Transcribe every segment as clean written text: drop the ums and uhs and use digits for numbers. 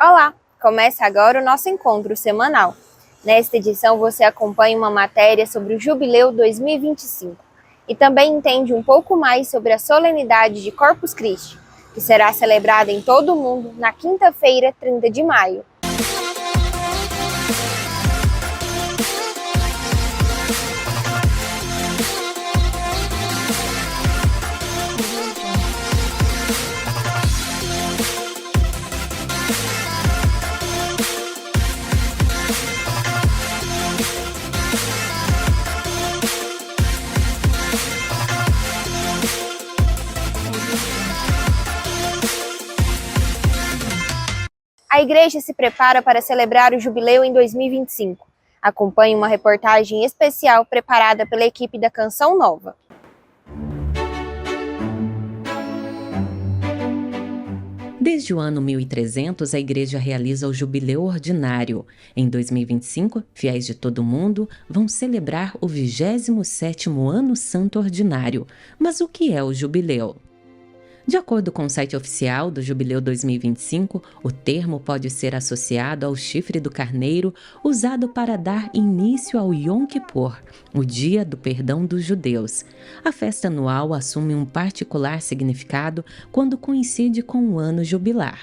Olá! Começa agora o nosso encontro semanal. Nesta edição você acompanha uma matéria sobre o Jubileu 2025 e também entende um pouco mais sobre a solenidade de Corpus Christi, que será celebrada em todo o mundo na quinta-feira, 30 de maio. A igreja se prepara para celebrar o Jubileu em 2025. Acompanhe uma reportagem especial preparada pela equipe da Canção Nova. Desde o ano 1300, a Igreja realiza o Jubileu Ordinário. Em 2025, fiéis de todo o mundo vão celebrar o 27º Ano Santo Ordinário. Mas o que é o Jubileu? De acordo com o site oficial do Jubileu 2025, o termo pode ser associado ao chifre do carneiro usado para dar início ao Yom Kippur, o Dia do Perdão dos Judeus. A festa anual assume um particular significado quando coincide com o ano jubilar.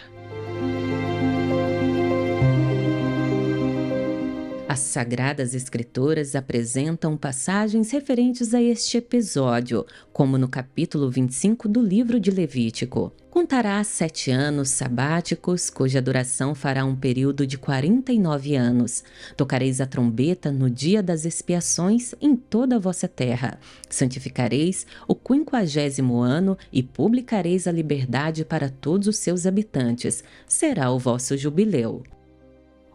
As Sagradas Escrituras apresentam passagens referentes a este episódio, como no capítulo 25 do livro de Levítico. Contarás 7 anos sabáticos, cuja duração fará um período de 49 anos. Tocareis a trombeta no dia das expiações em toda a vossa terra. Santificareis o 50º ano e publicareis a liberdade para todos os seus habitantes. Será o vosso jubileu.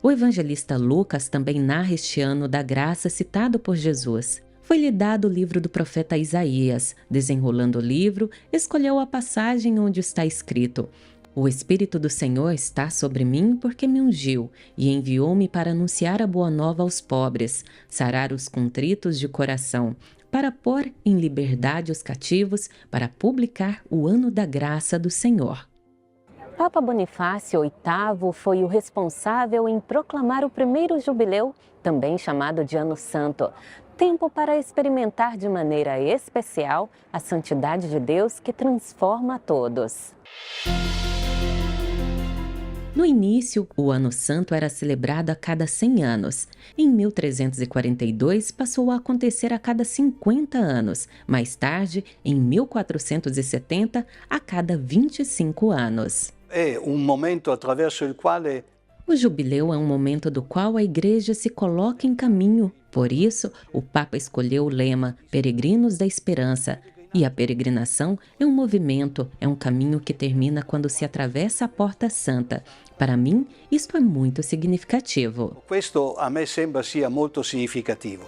O evangelista Lucas também narra este ano da graça citado por Jesus. Foi-lhe dado o livro do profeta Isaías. Desenrolando o livro, escolheu a passagem onde está escrito: O Espírito do Senhor está sobre mim porque me ungiu e enviou-me para anunciar a boa nova aos pobres, sarar os contritos de coração, para pôr em liberdade os cativos, para publicar o ano da graça do Senhor. Papa Bonifácio VIII foi o responsável em proclamar o primeiro jubileu, também chamado de Ano Santo, tempo para experimentar de maneira especial a santidade de Deus que transforma a todos. No início, o Ano Santo era celebrado a cada 100 anos. Em 1342, passou a acontecer a cada 50 anos. Mais tarde, em 1470, a cada 25 anos. É um momento attraverso il quale O jubileu é um momento do qual a Igreja se coloca em caminho. Por isso, o Papa escolheu o lema Peregrinos da Esperança. E a peregrinação é um movimento, é um caminho que termina quando se atravessa a Porta Santa. Para mim, isto é muito significativo. questo a me sembra sia molto significativo.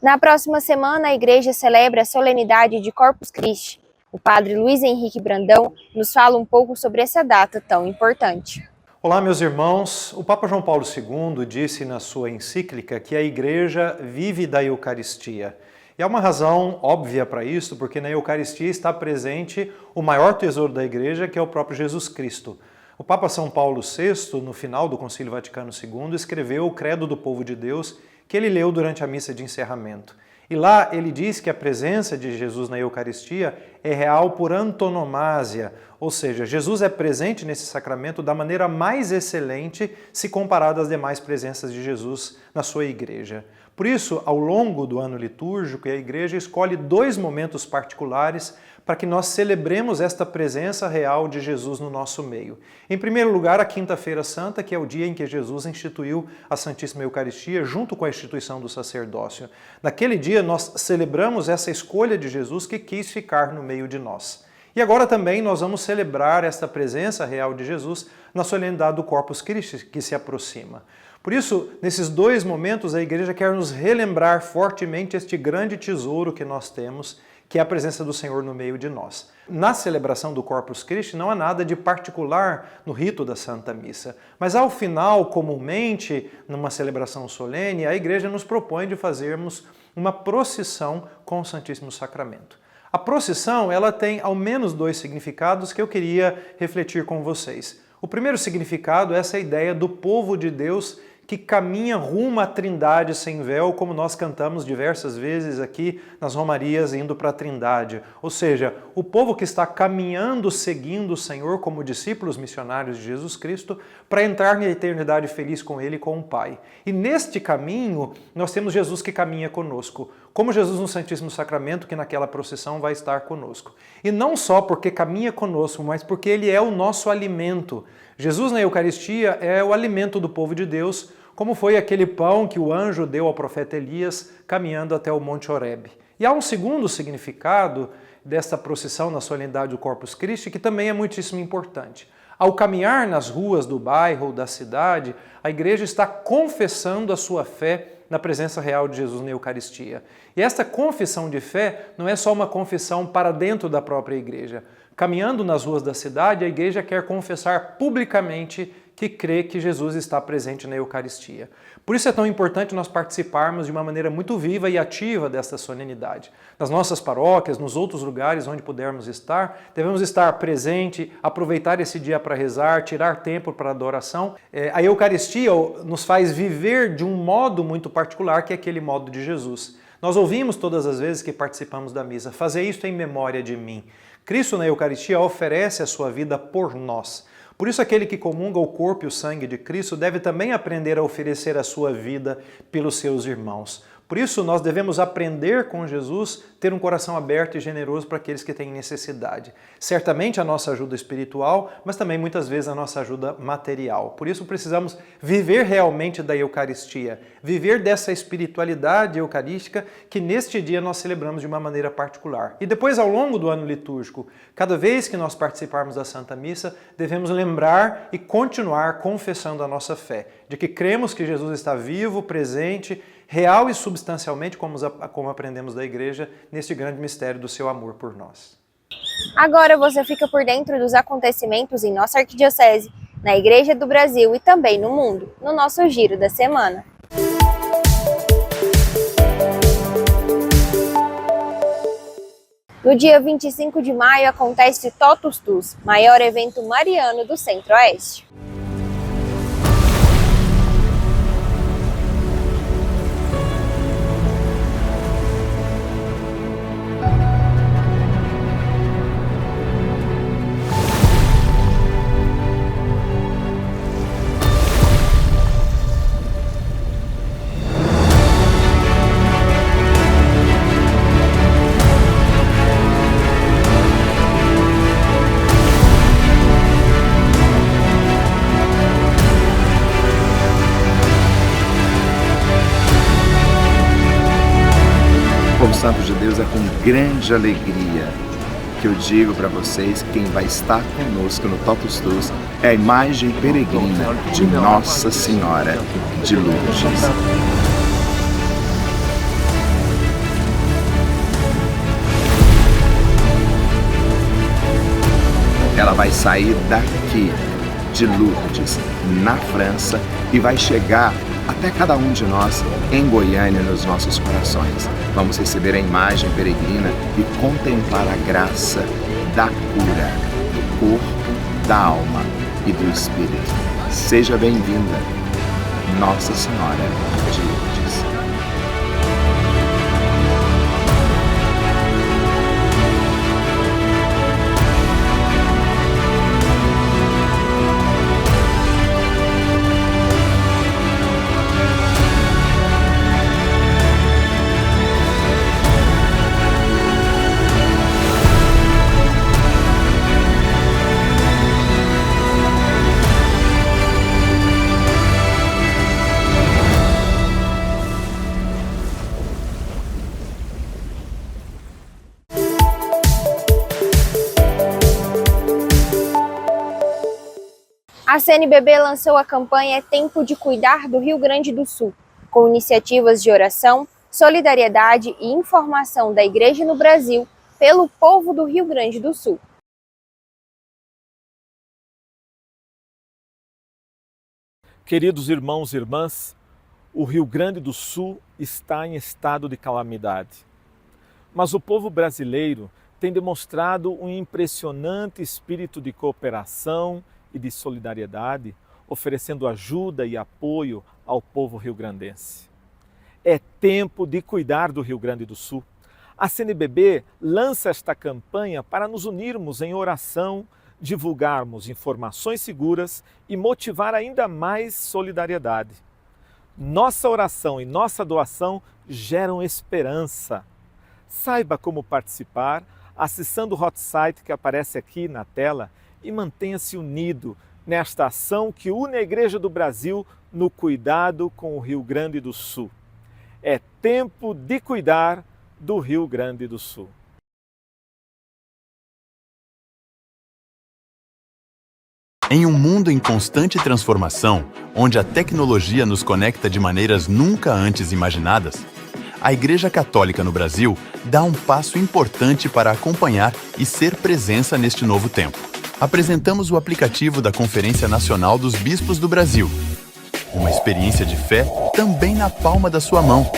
Na próxima semana, a igreja celebra a solenidade de Corpus Christi. O padre Luiz Henrique Brandão nos fala um pouco sobre essa data tão importante. Olá, meus irmãos. O Papa João Paulo II disse na sua encíclica que a Igreja vive da Eucaristia. E há uma razão óbvia para isso, porque na Eucaristia está presente o maior tesouro da Igreja, que é o próprio Jesus Cristo. O Papa São Paulo VI, no final do Concílio Vaticano II, escreveu o Credo do Povo de Deus, que ele leu durante a missa de encerramento. E lá ele diz que a presença de Jesus na Eucaristia é real por antonomasia, ou seja, Jesus é presente nesse sacramento da maneira mais excelente se comparado às demais presenças de Jesus na sua igreja. Por isso, ao longo do ano litúrgico, a igreja escolhe 2 momentos particulares para que nós celebremos esta presença real de Jesus no nosso meio. Em primeiro lugar, a Quinta-feira Santa, que é o dia em que Jesus instituiu a Santíssima Eucaristia junto com a instituição do sacerdócio. Naquele dia nós celebramos essa escolha de Jesus que quis ficar no meio de nós. E agora também nós vamos celebrar esta presença real de Jesus na solenidade do Corpus Christi, que se aproxima. Por isso, nesses 2 momentos, a Igreja quer nos relembrar fortemente este grande tesouro que nós temos, que é a presença do Senhor no meio de nós. Na celebração do Corpus Christi não há nada de particular no rito da Santa Missa, mas ao final, comumente, numa celebração solene, a Igreja nos propõe de fazermos uma procissão com o Santíssimo Sacramento. A procissão, ela tem ao menos 2 significados que eu queria refletir com vocês. O primeiro significado é essa ideia do povo de Deus que caminha rumo à Trindade sem véu, como nós cantamos diversas vezes aqui nas romarias indo para a Trindade. Ou seja, o povo que está caminhando, seguindo o Senhor como discípulos missionários de Jesus Cristo, para entrar na eternidade feliz com Ele e com o Pai. E neste caminho, nós temos Jesus que caminha conosco, como Jesus no Santíssimo Sacramento, que naquela procissão vai estar conosco. E não só porque caminha conosco, mas porque Ele é o nosso alimento. Jesus na Eucaristia é o alimento do povo de Deus, como foi aquele pão que o anjo deu ao profeta Elias caminhando até o Monte Horebe. E há um segundo significado desta procissão na solenidade do Corpus Christi que também é muitíssimo importante. Ao caminhar nas ruas do bairro ou da cidade, a igreja está confessando a sua fé na presença real de Jesus na Eucaristia. E esta confissão de fé não é só uma confissão para dentro da própria igreja. Caminhando nas ruas da cidade, a igreja quer confessar publicamente que crê que Jesus está presente na Eucaristia. Por isso é tão importante nós participarmos de uma maneira muito viva e ativa desta solenidade. Nas nossas paróquias, nos outros lugares onde pudermos estar, devemos estar presente, aproveitar esse dia para rezar, tirar tempo para adoração. A Eucaristia nos faz viver de um modo muito particular, que é aquele modo de Jesus. Nós ouvimos todas as vezes que participamos da missa, fazer isto em memória de mim. Cristo na Eucaristia oferece a sua vida por nós. Por isso aquele que comunga o corpo e o sangue de Cristo deve também aprender a oferecer a sua vida pelos seus irmãos. Por isso nós devemos aprender com Jesus, ter um coração aberto e generoso para aqueles que têm necessidade. Certamente a nossa ajuda espiritual, mas também muitas vezes a nossa ajuda material. Por isso precisamos viver realmente da Eucaristia, viver dessa espiritualidade eucarística que neste dia nós celebramos de uma maneira particular. E depois, ao longo do ano litúrgico, cada vez que nós participarmos da Santa Missa, devemos lembrar e continuar confessando a nossa fé, de que cremos que Jesus está vivo, presente, real e substancialmente, como aprendemos da Igreja, neste grande mistério do seu amor por nós. Agora você fica por dentro dos acontecimentos em nossa arquidiocese, na Igreja do Brasil e também no mundo, no nosso Giro da Semana. No dia 25 de maio acontece Totus Tus, maior evento mariano do Centro-Oeste. Povo Santo de Deus, é com grande alegria que eu digo para vocês que quem vai estar conosco no Totus Tus é a imagem peregrina de Nossa Senhora de Lourdes. Ela vai sair daqui, de Lourdes, na França, e vai chegar até cada um de nós em Goiânia, nos nossos corações. Vamos receber a imagem peregrina e contemplar a graça da cura do corpo, da alma e do espírito. Seja bem-vinda, Nossa Senhora de Lourdes. A CNBB lançou a campanha É Tempo de Cuidar do Rio Grande do Sul, com iniciativas de oração, solidariedade e informação da Igreja no Brasil pelo povo do Rio Grande do Sul. Queridos irmãos e irmãs, o Rio Grande do Sul está em estado de calamidade. Mas o povo brasileiro tem demonstrado um impressionante espírito de cooperação e de solidariedade, oferecendo ajuda e apoio ao povo rio-grandense. É tempo de cuidar do Rio Grande do Sul. A CNBB lança esta campanha para nos unirmos em oração, divulgarmos informações seguras e motivar ainda mais solidariedade. Nossa oração e nossa doação geram esperança. Saiba como participar acessando o hot site que aparece aqui na tela e mantenha-se unido nesta ação que une a Igreja do Brasil no cuidado com o Rio Grande do Sul. É tempo de cuidar do Rio Grande do Sul. Em um mundo em constante transformação, onde a tecnologia nos conecta de maneiras nunca antes imaginadas, a Igreja Católica no Brasil dá um passo importante para acompanhar e ser presença neste novo tempo. Apresentamos o aplicativo da Conferência Nacional dos Bispos do Brasil. Uma experiência de fé também na palma da sua mão.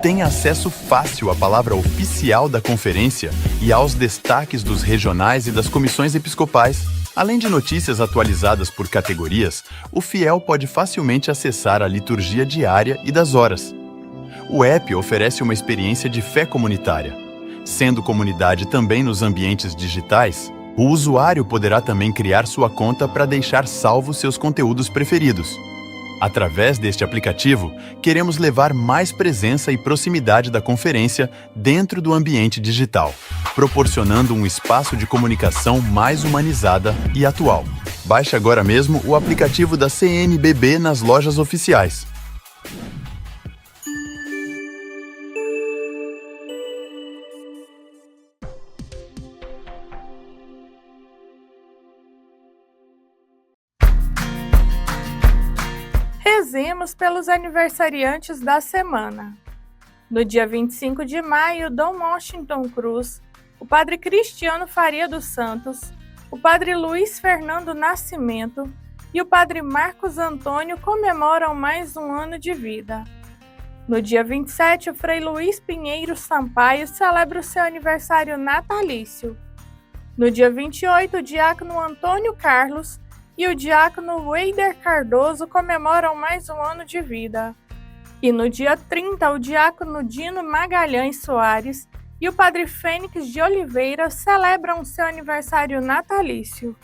Tenha acesso fácil à palavra oficial da conferência e aos destaques dos regionais e das comissões episcopais. Além de notícias atualizadas por categorias, o fiel pode facilmente acessar a liturgia diária e das horas. O app oferece uma experiência de fé comunitária. Sendo comunidade também nos ambientes digitais, o usuário poderá também criar sua conta para deixar salvos seus conteúdos preferidos. Através deste aplicativo, queremos levar mais presença e proximidade da conferência dentro do ambiente digital, proporcionando um espaço de comunicação mais humanizada e atual. Baixe agora mesmo o aplicativo da CNBB nas lojas oficiais. Rezemos pelos aniversariantes da semana. No dia 25 de maio, Dom Washington Cruz, o Padre Cristiano Faria dos Santos, o Padre Luiz Fernando Nascimento e o Padre Marcos Antônio comemoram mais um ano de vida. No dia 27, o Frei Luiz Pinheiro Sampaio celebra o seu aniversário natalício. No dia 28, o diácono Antônio Carlos e o diácono Weider Cardoso comemoram mais um ano de vida. E no dia 30, o diácono Dino Magalhães Soares e o padre Fênix de Oliveira celebram seu aniversário natalício.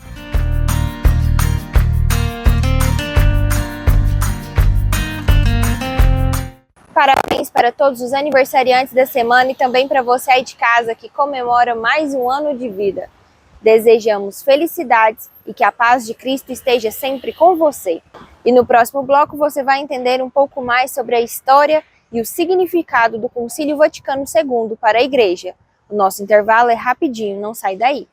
Parabéns para todos os aniversariantes da semana e também para você aí de casa que comemora mais um ano de vida. Desejamos felicidades e que a paz de Cristo esteja sempre com você. E no próximo bloco você vai entender um pouco mais sobre a história e o significado do Concílio Vaticano II para a Igreja. O nosso intervalo é rapidinho, não sai daí.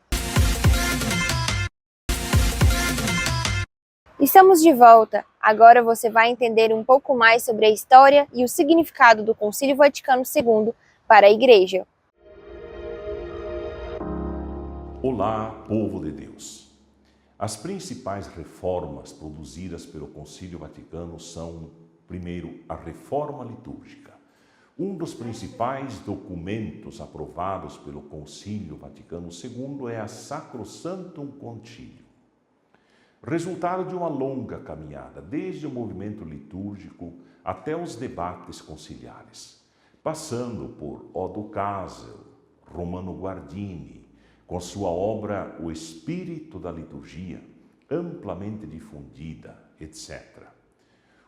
Estamos de volta. Agora você vai entender um pouco mais sobre a história e o significado do Concílio Vaticano II para a Igreja. Olá, povo de Deus! As principais reformas produzidas pelo Concílio Vaticano são, primeiro, a reforma litúrgica. Um dos principais documentos aprovados pelo Concílio Vaticano II é a Sacrosanctum Concilium. Resultado de uma longa caminhada, desde o movimento litúrgico até os debates conciliares, passando por Odo Casel, Romano Guardini, com sua obra O Espírito da Liturgia, amplamente difundida, etc.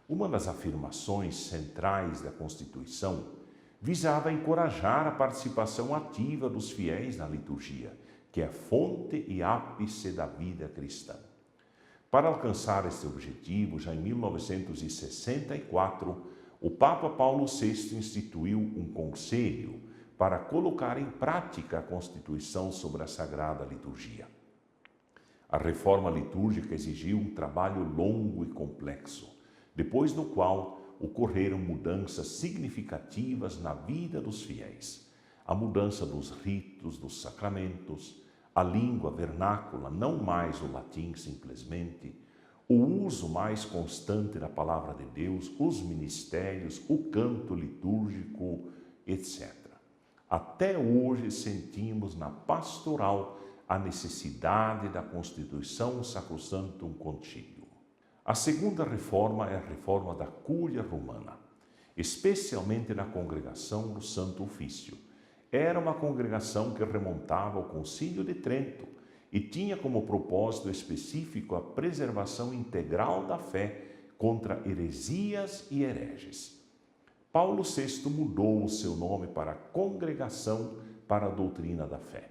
Uma das afirmações centrais da Constituição visava encorajar a participação ativa dos fiéis na liturgia, que é fonte e ápice da vida cristã. Para alcançar este objetivo, já em 1964, o Papa Paulo VI instituiu um conselho para colocar em prática a Constituição sobre a Sagrada Liturgia. A reforma litúrgica exigiu um trabalho longo e complexo, depois do qual ocorreram mudanças significativas na vida dos fiéis. A mudança dos ritos, dos sacramentos, a língua vernácula, não mais o latim simplesmente, o uso mais constante da palavra de Deus, os ministérios, o canto litúrgico, etc. até hoje sentimos na pastoral a necessidade da Constituição Sacrosanctum Concilium. A segunda reforma é a reforma da Cúria Romana, especialmente na congregação do Santo Ofício. Era uma congregação que remontava ao Concílio de Trento e tinha como propósito específico a preservação integral da fé contra heresias e hereges. Paulo VI mudou o seu nome para Congregação para a Doutrina da Fé.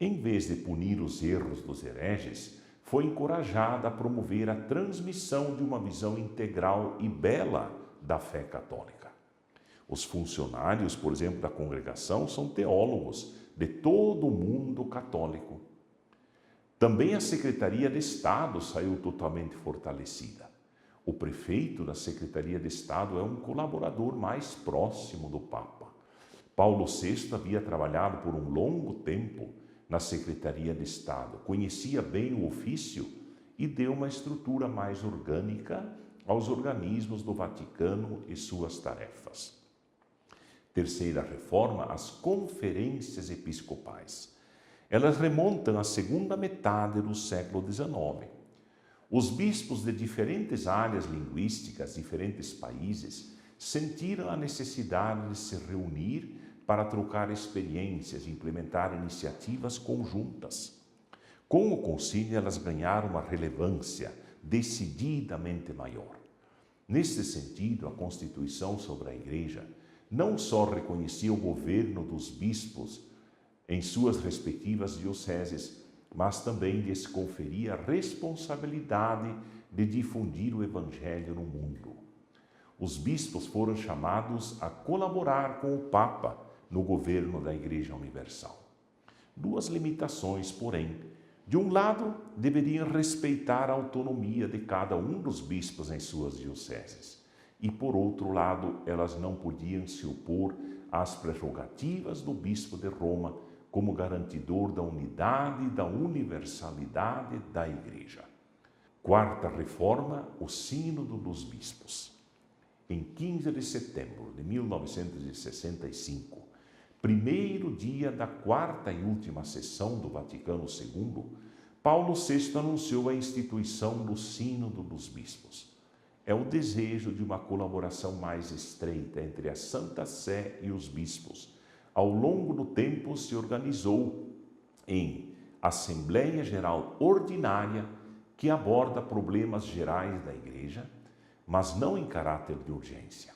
Em vez de punir os erros dos hereges, foi encorajada a promover a transmissão de uma visão integral e bela da fé católica. Os funcionários, por exemplo, da congregação são teólogos de todo o mundo católico. Também a Secretaria de Estado saiu totalmente fortalecida. O prefeito da Secretaria de Estado é um colaborador mais próximo do Papa. Paulo VI havia trabalhado por um longo tempo na Secretaria de Estado, conhecia bem o ofício e deu uma estrutura mais orgânica aos organismos do Vaticano e suas tarefas. Terceira reforma, as conferências episcopais. Elas remontam à segunda metade do século XIX. Os bispos de diferentes áreas linguísticas, diferentes países, sentiram a necessidade de se reunir para trocar experiências e implementar iniciativas conjuntas. Com o concílio, elas ganharam uma relevância decididamente maior. Nesse sentido, a Constituição sobre a Igreja não só reconhecia o governo dos bispos em suas respectivas dioceses, mas também lhes conferia a responsabilidade de difundir o Evangelho no mundo. Os bispos foram chamados a colaborar com o Papa no governo da Igreja Universal. Duas limitações, porém. De um lado, deveriam respeitar a autonomia de cada um dos bispos em suas dioceses. E, por outro lado, elas não podiam se opor às prerrogativas do bispo de Roma como garantidor da unidade e da universalidade da Igreja. Quarta reforma, o Sínodo dos Bispos. Em 15 de setembro de 1965, primeiro dia da quarta e última sessão do Vaticano II, Paulo VI anunciou a instituição do Sínodo dos Bispos. É o desejo de uma colaboração mais estreita entre a Santa Sé e os bispos. Ao longo do tempo se organizou em Assembleia Geral Ordinária, que aborda problemas gerais da Igreja, mas não em caráter de urgência.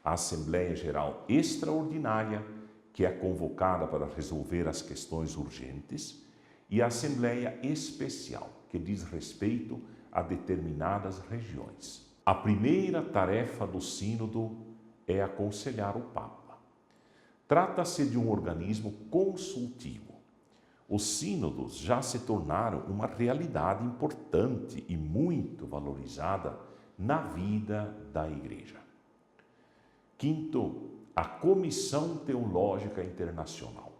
A Assembleia Geral Extraordinária, que é convocada para resolver as questões urgentes, e a Assembleia Especial, que diz respeito a determinadas regiões. A primeira tarefa do Sínodo é aconselhar o Papa. Trata-se de um organismo consultivo. Os sínodos já se tornaram uma realidade importante e muito valorizada na vida da Igreja. Quinto, a Comissão Teológica Internacional.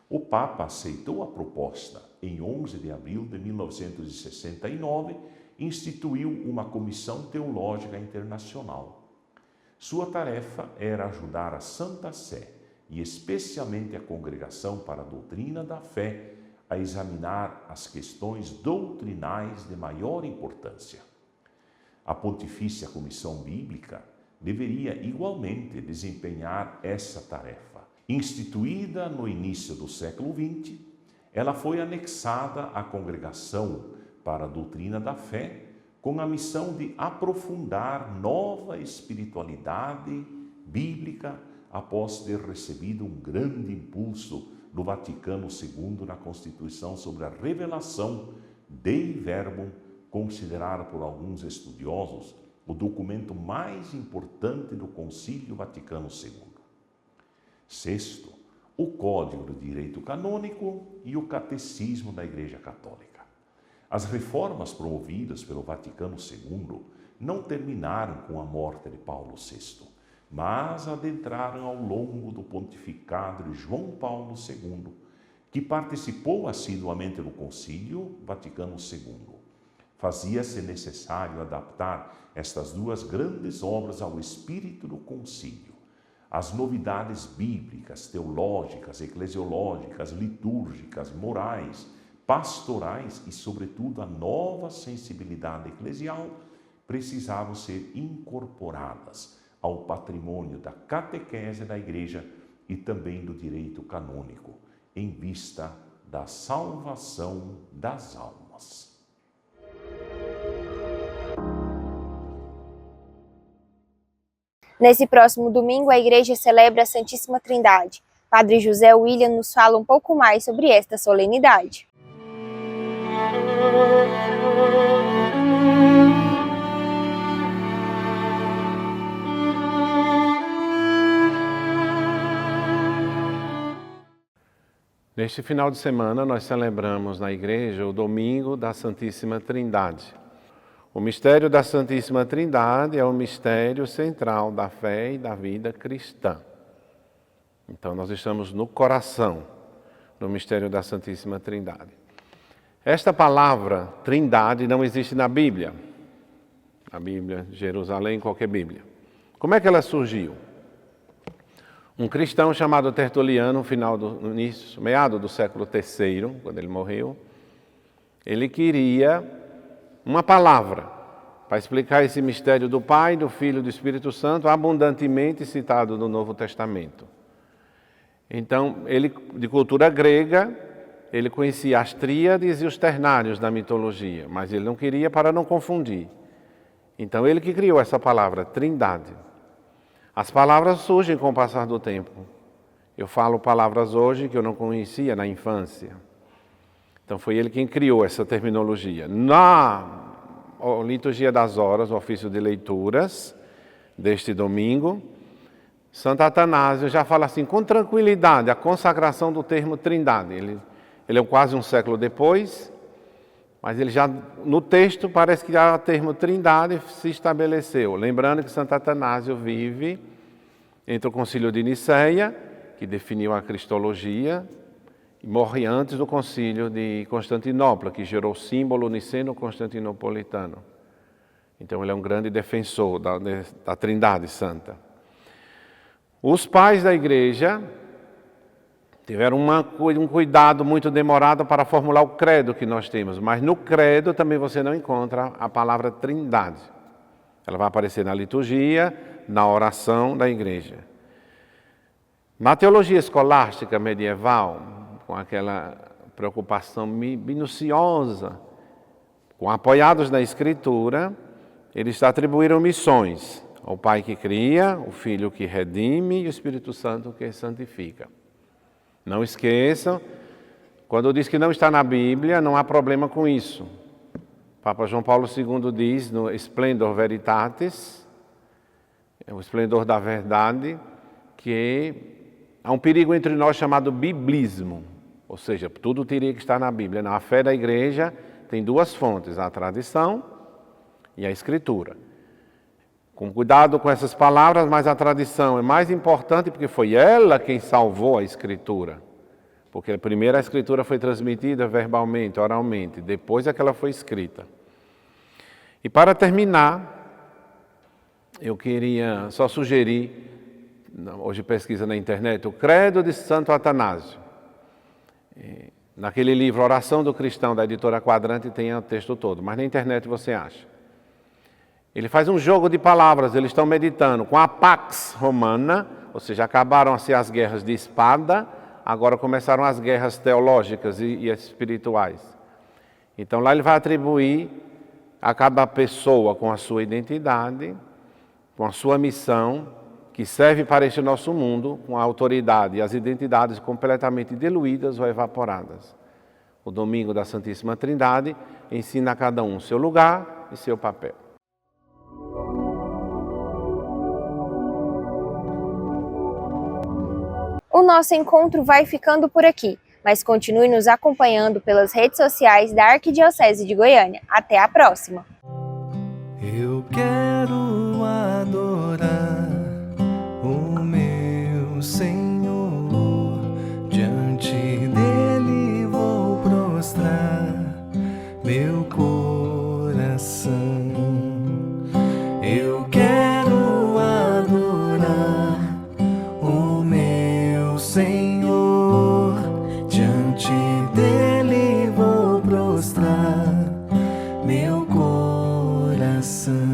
O Papa aceitou a proposta. Em 11 de abril de 1969, instituiu uma Comissão Teológica Internacional. Sua tarefa era ajudar a Santa Sé e especialmente a Congregação para a Doutrina da Fé a examinar as questões doutrinais de maior importância. A Pontifícia Comissão Bíblica deveria igualmente desempenhar essa tarefa. Instituída no início do século XX, ela foi anexada à Congregação para a Doutrina da Fé com a missão de aprofundar nova espiritualidade bíblica após ter recebido um grande impulso do Vaticano II na Constituição sobre a revelação Dei Verbum, considerada por alguns estudiosos o documento mais importante do Concílio Vaticano II. Sexto, o Código do Direito Canônico e o Catecismo da Igreja Católica. As reformas promovidas pelo Vaticano II não terminaram com a morte de Paulo VI, mas adentraram ao longo do pontificado de João Paulo II, que participou assiduamente no Concílio Vaticano II. Fazia-se necessário adaptar estas duas grandes obras ao espírito do concílio, as novidades bíblicas, teológicas, eclesiológicas, litúrgicas, morais, pastorais e, sobretudo, a nova sensibilidade eclesial precisavam ser incorporadas ao patrimônio da catequese da Igreja e também do direito canônico, em vista da salvação das almas. Nesse próximo domingo, a Igreja celebra a Santíssima Trindade. Padre José William nos fala um pouco mais sobre esta solenidade. Neste final de semana, nós celebramos na Igreja o Domingo da Santíssima Trindade. O mistério da Santíssima Trindade é o mistério central da fé e da vida cristã. Então, nós estamos no coração do mistério da Santíssima Trindade. Esta palavra, Trindade, não existe na Bíblia. Na Bíblia, Jerusalém, qualquer Bíblia. Como é que ela surgiu? Um cristão chamado Tertuliano, meado do século III, quando ele morreu, ele queria uma palavra para explicar esse mistério do Pai, do Filho e do Espírito Santo, abundantemente citado no Novo Testamento. Então, ele, de cultura grega, ele conhecia as tríades e os ternários da mitologia, mas ele não queria para não confundir. Então, ele que criou essa palavra, Trindade. As palavras surgem com o passar do tempo. Eu falo palavras hoje que eu não conhecia na infância. Então foi ele quem criou essa terminologia. Na Liturgia das Horas, o ofício de leituras deste domingo, Santo Atanásio já fala assim, com tranquilidade, a consagração do termo Trindade. Ele é quase um século depois, mas ele já, no texto, parece que já o termo Trindade se estabeleceu. Lembrando que Santo Atanásio vive entre o Concílio de Niceia, que definiu a Cristologia, e morre antes do Concílio de Constantinopla, que gerou o símbolo niceno-constantinopolitano. Então ele é um grande defensor da Trindade Santa. Os pais da Igreja tiveram um cuidado muito demorado para formular o credo que nós temos, mas no credo também você não encontra a palavra Trindade. Ela vai aparecer na liturgia, na oração da Igreja. Na teologia escolástica medieval, com aquela preocupação minuciosa, apoiados na Escritura, eles atribuíram missões ao Pai que cria, o Filho que redime e o Espírito Santo que santifica. Não esqueçam, quando diz que não está na Bíblia, não há problema com isso. Papa João Paulo II diz no Splendor Veritatis, o esplendor da verdade, que há um perigo entre nós chamado biblismo, ou seja, tudo teria que estar na Bíblia. A fé da Igreja tem duas fontes, a tradição e a Escritura. Com cuidado com essas palavras, mas a tradição é mais importante porque foi ela quem salvou a Escritura. Porque primeiro a Escritura foi transmitida verbalmente, oralmente, depois é que ela foi escrita. E para terminar, eu queria só sugerir, hoje pesquisa na internet, o Credo de Santo Atanásio. Naquele livro Oração do Cristão, da editora Quadrante, tem o texto todo, mas na internet você acha. Ele faz um jogo de palavras, eles estão meditando com a Pax Romana, ou seja, acabaram-se as guerras de espada, agora começaram as guerras teológicas e espirituais. Então lá ele vai atribuir a cada pessoa com a sua identidade, com a sua missão, que serve para este nosso mundo, com a autoridade e as identidades completamente diluídas ou evaporadas. O Domingo da Santíssima Trindade ensina a cada um seu lugar e seu papel. O nosso encontro vai ficando por aqui, mas continue nos acompanhando pelas redes sociais da Arquidiocese de Goiânia. Até a próxima! Eu quero adorar o meu Senhor, diante dele vou prostrar meu coração. Eu quero adorar coração.